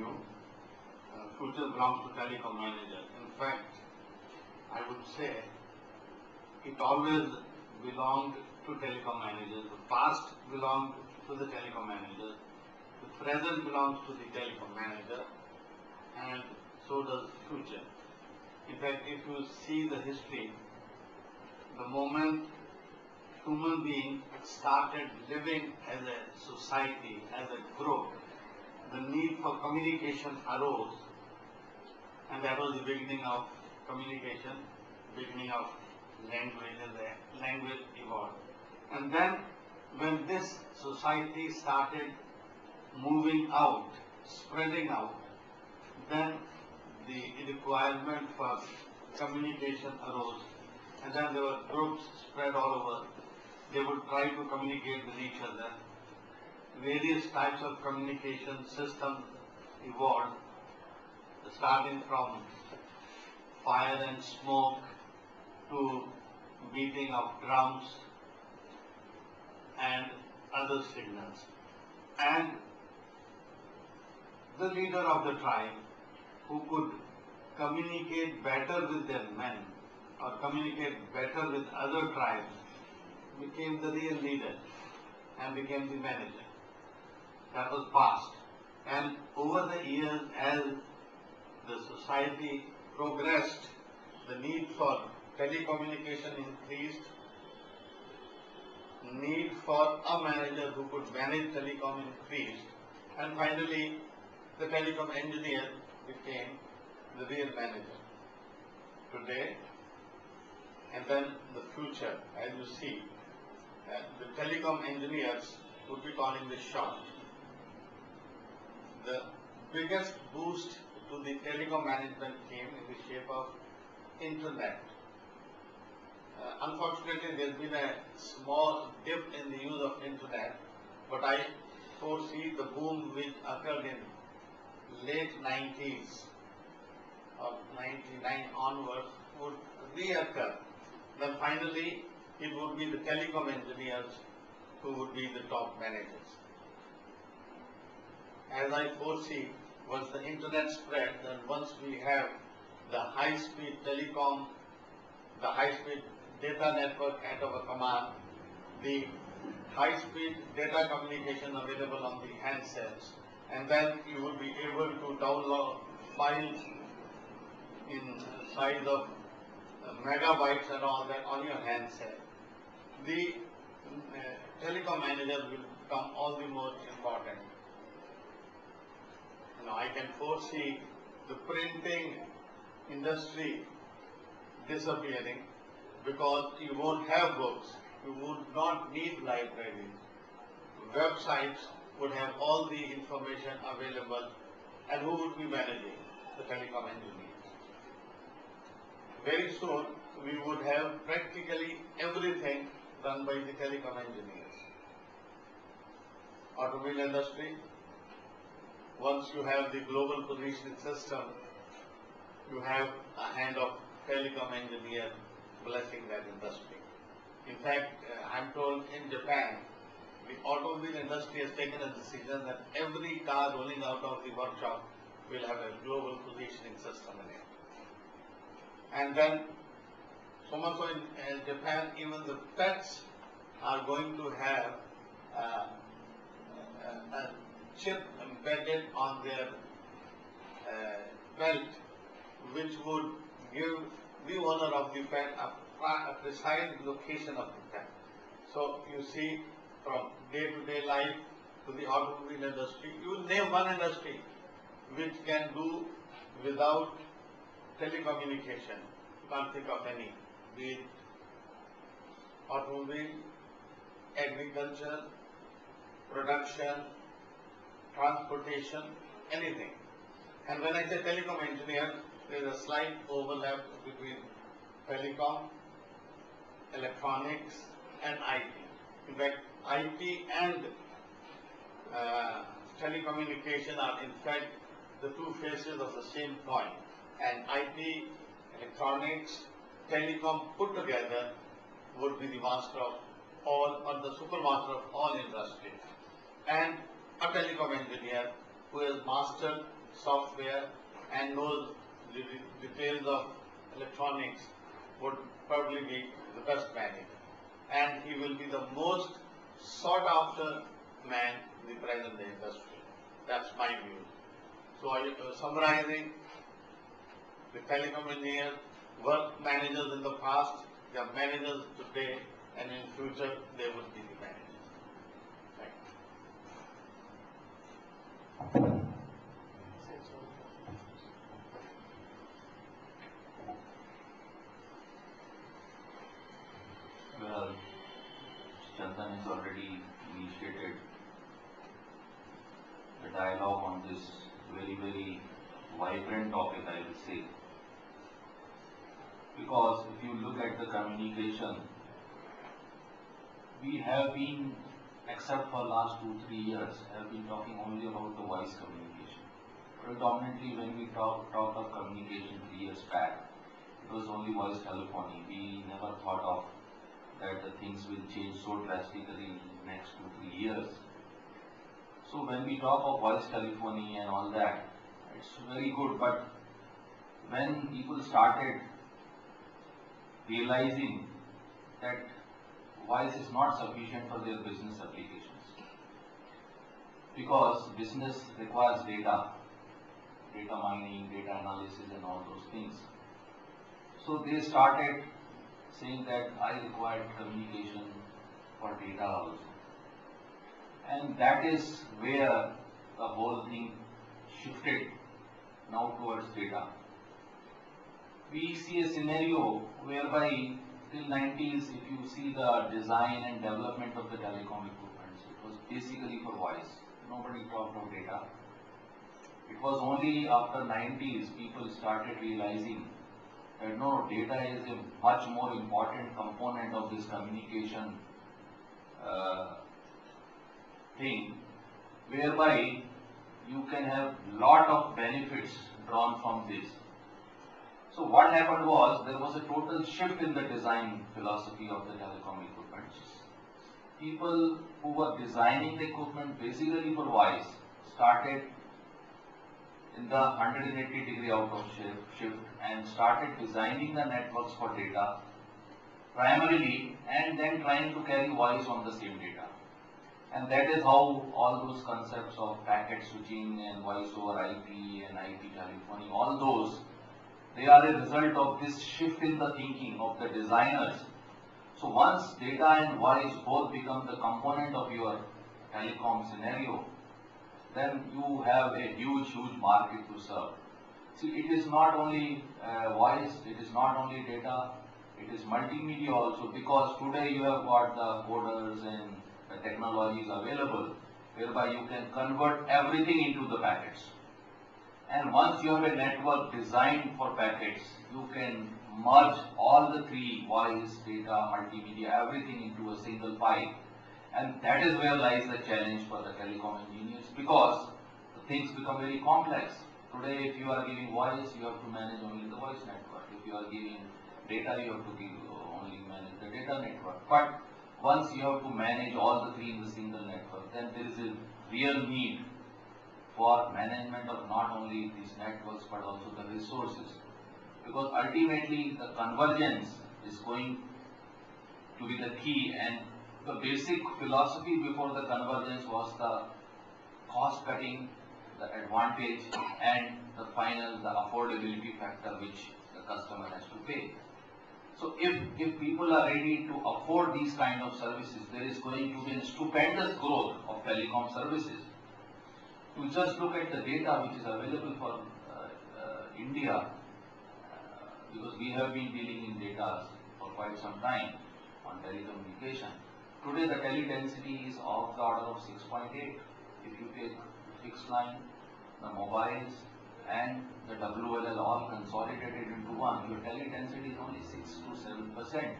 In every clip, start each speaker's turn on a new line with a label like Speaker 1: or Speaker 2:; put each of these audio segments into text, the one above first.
Speaker 1: you, future belongs to telecom manager. In fact, I would say it always belonged to telecom managers. The past belonged to the telecom manager. The present belongs to the telecom manager, and so does the future. In fact, if you see the history, the moment human beings started living as a society, as a group, the need for communication arose, and that was the beginning of communication, beginning of language, and the language evolved. And then when this society started moving out, spreading out, then the requirement for communication arose, and then there were groups spread all over. They would try to communicate with each other. Various types of communication systems evolved, starting from fire and smoke to beating of drums and other signals. And the leader of the tribe, who could communicate better with their men or communicate better with other tribes, became the real leader and became the manager. That was past. And over the years, as the society progressed, the need for telecommunication increased, need for a manager who could manage telecom increased, and finally the telecom engineer became the real manager. Today, and then the future, as you see, the telecom engineers would be calling the shot. The biggest boost to the telecom management came in the shape of internet. Unfortunately, there's been a small dip in the use of internet, but I foresee the boom which occurred in late 90s or 99 onwards would reoccur. Then finally, it would be the telecom engineers who would be the top managers. As I foresee, once the internet spread, then once we have the high-speed telecom, the high-speed data network at our command, the high-speed data communication available on the handsets, and then you will be able to download files in size of megabytes and all that on your handset. The telecom manager will become all the more important. Now I can foresee the printing industry disappearing because you won't have books, you would not need libraries. Websites would have all the information available, and who would be managing? The telecom engineers. Very soon we would have practically everything done by the telecom engineers. Automobile industry, once you have the global positioning system, you have a hand of telecom engineer blessing that industry. In fact, I'm told in Japan, the automobile industry has taken a decision that every car rolling out of the workshop will have a global positioning system in it. And then, so much so in Japan, even the pets are going to have a chip embedded on their belt, which would give the owner of the pet a precise location of the pet. So you see, from day-to-day life to the automobile industry, you name one industry which can do without telecommunication. You can't think of any, be it automobile, agriculture, production, transportation, anything. And when I say telecom engineer, there is a slight overlap between telecom, electronics, and IT. In fact, IT and telecommunication are in fact the two faces of the same coin. And IT, electronics, telecom put together would be the master of all, or the supermaster of all industries. And a telecom engineer who has mastered software and knows the details of electronics would probably be the best manager. And he will be the most sought after man in the present day industry. That's my view. So summarizing, the telecom engineers were managers in the past, they are managers today, and in future they will be the managers. Thank you.
Speaker 2: Well, Chandan has already initiated the dialogue on this very, very vibrant topic, I will say. Because if you look at the communication, we have been, except for last 2-3 years, have been talking only about the voice communication. Predominantly when we talk of communication 3 years back, it was only voice telephony. We never thought of that the things will change so drastically in the next 2-3 years. So when we talk of voice telephony and all that, it's very good, but when people started realizing that voice is not sufficient for their business applications, because business requires data mining, data analysis and all those things. So they started saying that I required communication for data also. And that is where the whole thing shifted now towards data. We see a scenario whereby till 90s, if you see the design and development of the telecom equipment, it was basically for voice. Nobody talked of data. It was only after 90s people started realizing that no, data is a much more important component of this communication thing, whereby you can have lot of benefits drawn from this. So what happened was, there was a total shift in the design philosophy of the telecom equipment. People who were designing the equipment basically for voice started in the 180-degree out of shift and started designing the networks for data primarily, and then trying to carry voice on the same data. And that is how all those concepts of packet switching and voice over IP and IP telephony, all those, they are a result of this shift in the thinking of the designers. So once data and voice both become the component of your telecom scenario, then you have a huge market to serve. See, it is not only voice, it is not only data, it is multimedia also, because today you have got the coders and the technologies available whereby you can convert everything into the packets. And once you have a network designed for packets, you can merge all the three, voice, data, multimedia, everything into a single pipe. And that is where lies the challenge for the telecom engineers, because the things become very complex. Today, if you are giving voice, you have to manage only the voice network. If you are giving data, you have to only manage the data network. But once you have to manage all the three in the single network, then there is a real need for management of not only these networks but also the resources. Because ultimately the convergence is going to be the key, and the basic philosophy before the convergence was the cost cutting, the advantage, and the final, the affordability factor which the customer has to pay. So if people are ready to afford these kind of services, there is going to be a stupendous growth of telecom services. You just look at the data which is available for India, because we have been dealing in data for quite some time on telecommunication. Today the tele-density is of the order of 6.8. If you take fixed line, the mobiles and the WLL all consolidated into one, your tele-density is only 6 to 7%.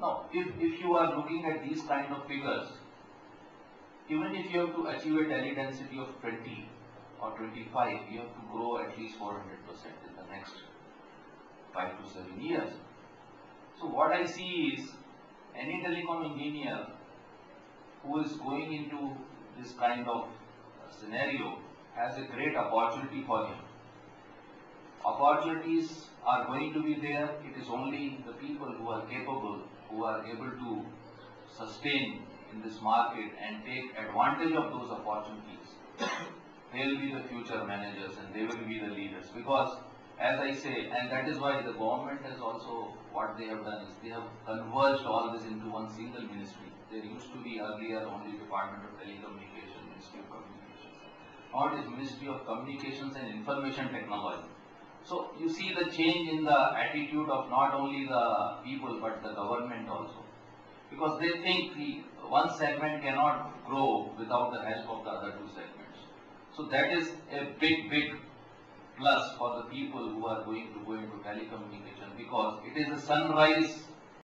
Speaker 2: Now, if you are looking at these kind of figures, even if you have to achieve a tele-density of 20 or 25, you have to grow at least 400% in the next 5 to 7 years. So what I see is, any telecom engineer who is going into this kind of scenario has a great opportunity for him. Opportunities are going to be there. It is only the people who are capable, who are able to sustain in this market and take advantage of those opportunities. They will be the future managers and they will be the leaders. Because as I say, and that is why the government has also, what they have done is they have converged all this into one single ministry. There used to be earlier only Department of Telecommunication, Ministry of Communications. Now it is Ministry of Communications and Information Technology. So you see the change in the attitude of not only the people but the government also. Because they think the one segment cannot grow without the help of the other two segments. So that is a big plus for the people who are going to go into telecommunication, because it is a sunrise